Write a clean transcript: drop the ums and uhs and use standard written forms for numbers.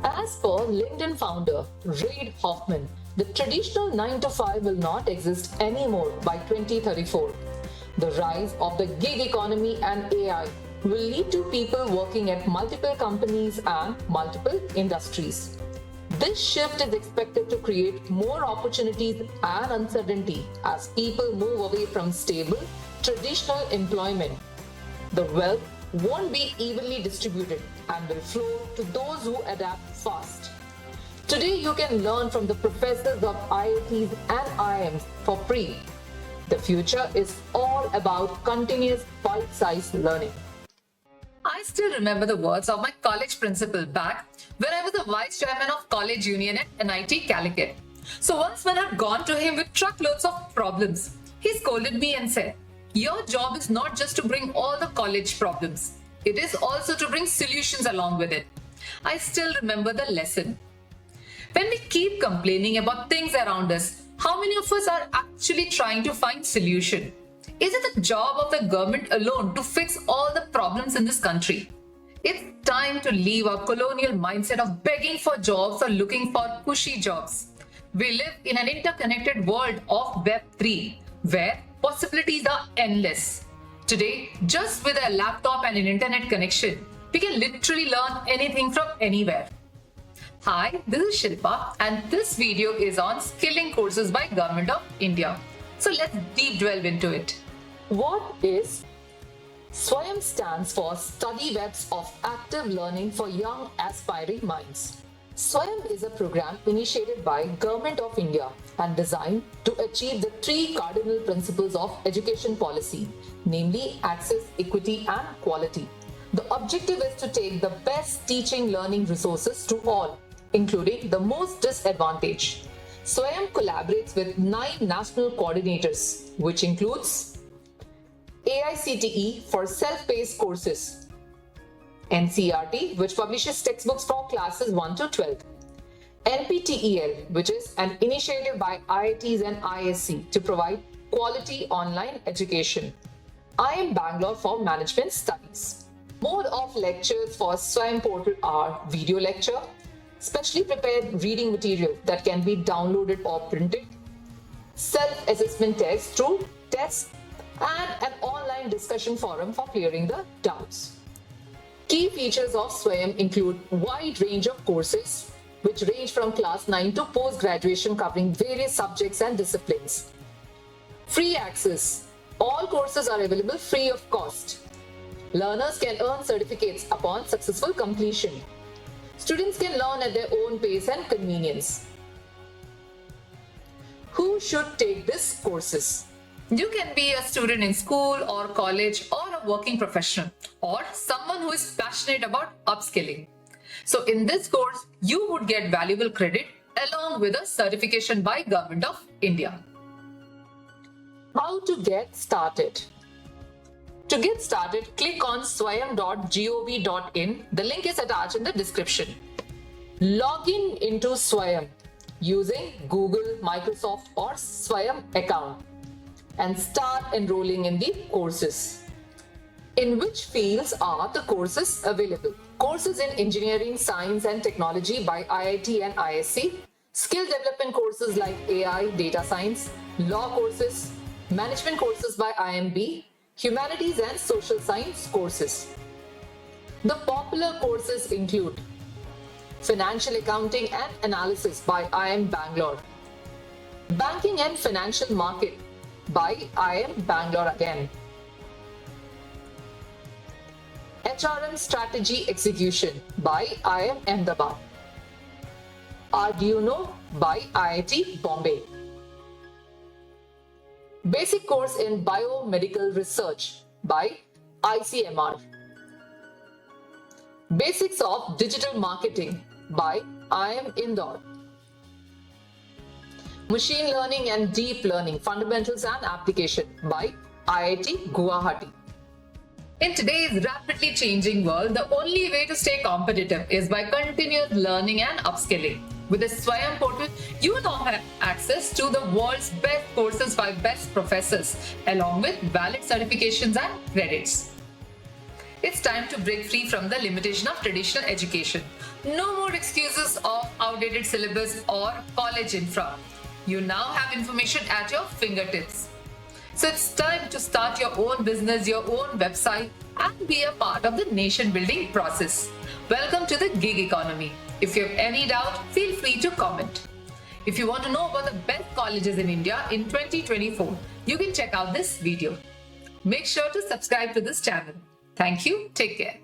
As per LinkedIn founder Reid Hoffman, the traditional 9 to 5 will not exist anymore by 2034. The rise of the gig economy and AI will lead to people working at multiple companies and multiple industries. This shift is expected to create more opportunities and uncertainty as people move away from stable, traditional employment. The wealth won't be evenly distributed and will flow to those who adapt fast. Today, you can learn from the professors of IITs and IIMs for free. The future is all about continuous bite-sized learning. I still remember the words of my college principal back when I was the vice chairman of college union at NIT Calicut. So once when I'd gone to him with truckloads of problems, he scolded me and said, "Your job is not just to bring all the college problems. It is also to bring solutions along with it." I still remember the lesson. When we keep complaining about things around us, how many of us are actually trying to find solution? Is it the job of the government alone to fix all the problems in this country? It's time to leave our colonial mindset of begging for jobs or looking for cushy jobs. We live in an interconnected world of Web3, where possibilities are endless. Today, just with a laptop and an internet connection, we can literally learn anything from anywhere. Hi, this is Shilpa, and this video is on skilling courses by Government of India. So let's deep delve into it. What is SWAYAM? Stands for Study Webs of Active Learning for Young Aspiring Minds. SWAYAM is a program initiated by Government of India and designed to achieve the three cardinal principles of education policy, namely access, equity, and quality. The objective is to take the best teaching learning resources to all, including the most disadvantaged. SWAYAM collaborates with 9 national coordinators, which includes AICTE for self-paced courses, NCERT, which publishes textbooks for classes 1 to 12, NPTEL, which is an initiative by IITs and ISC to provide quality online education, IIM Bangalore for management studies. Mode of lectures for SWAYAM portal are video lecture, specially prepared reading material that can be downloaded or printed, self-assessment tests through tests, and an online discussion forum for clearing the doubts. Key features of SWAYAM include wide range of courses, which range from class 9 to post-graduation, covering various subjects and disciplines. Free access. All courses are available free of cost. Learners can earn certificates upon successful completion. Students can learn at their own pace and convenience. Who should take these courses? You can be a student in school or college, or a working professional, or someone who is passionate about upskilling. So in this course, you would get valuable credit along with a certification by Government of India. How to get started? To get started, click on swayam.gov.in. The link is attached in the description. Log in into SWAYAM using Google, Microsoft, or SWAYAM account and start enrolling in the courses. In which fields are the courses available? Courses in engineering, science, and technology by IIT and ISC, skill development courses like AI, data science, law courses, management courses by IMB, humanities and social science courses. The popular courses include Financial Accounting and Analysis by IIM Bangalore, Banking and Financial Market by IIM Bangalore again, HRM Strategy Execution by IIM Ahmedabad, Arduino by IIT Bombay, Basic Course in Biomedical Research by ICMR, Basics of Digital Marketing by IIM Indore, Machine Learning and Deep Learning Fundamentals and Application by IIT Guwahati. In today's rapidly changing world, the only way to stay competitive is by continuous learning and upskilling. With the SWAYAM portal, you now have access to the world's best courses by best professors, along with valid certifications and credits. It's time to break free from the limitation of traditional education. No more excuses of outdated syllabus or college infra. You now have information at your fingertips. So it's time to start your own business, your own website, and be a part of the nation building process. Welcome to the gig economy. If you have any doubt, feel free to comment. If you want to know about the best colleges in India in 2024, you can check out this video. Make sure to subscribe to this channel. Thank you. Take care.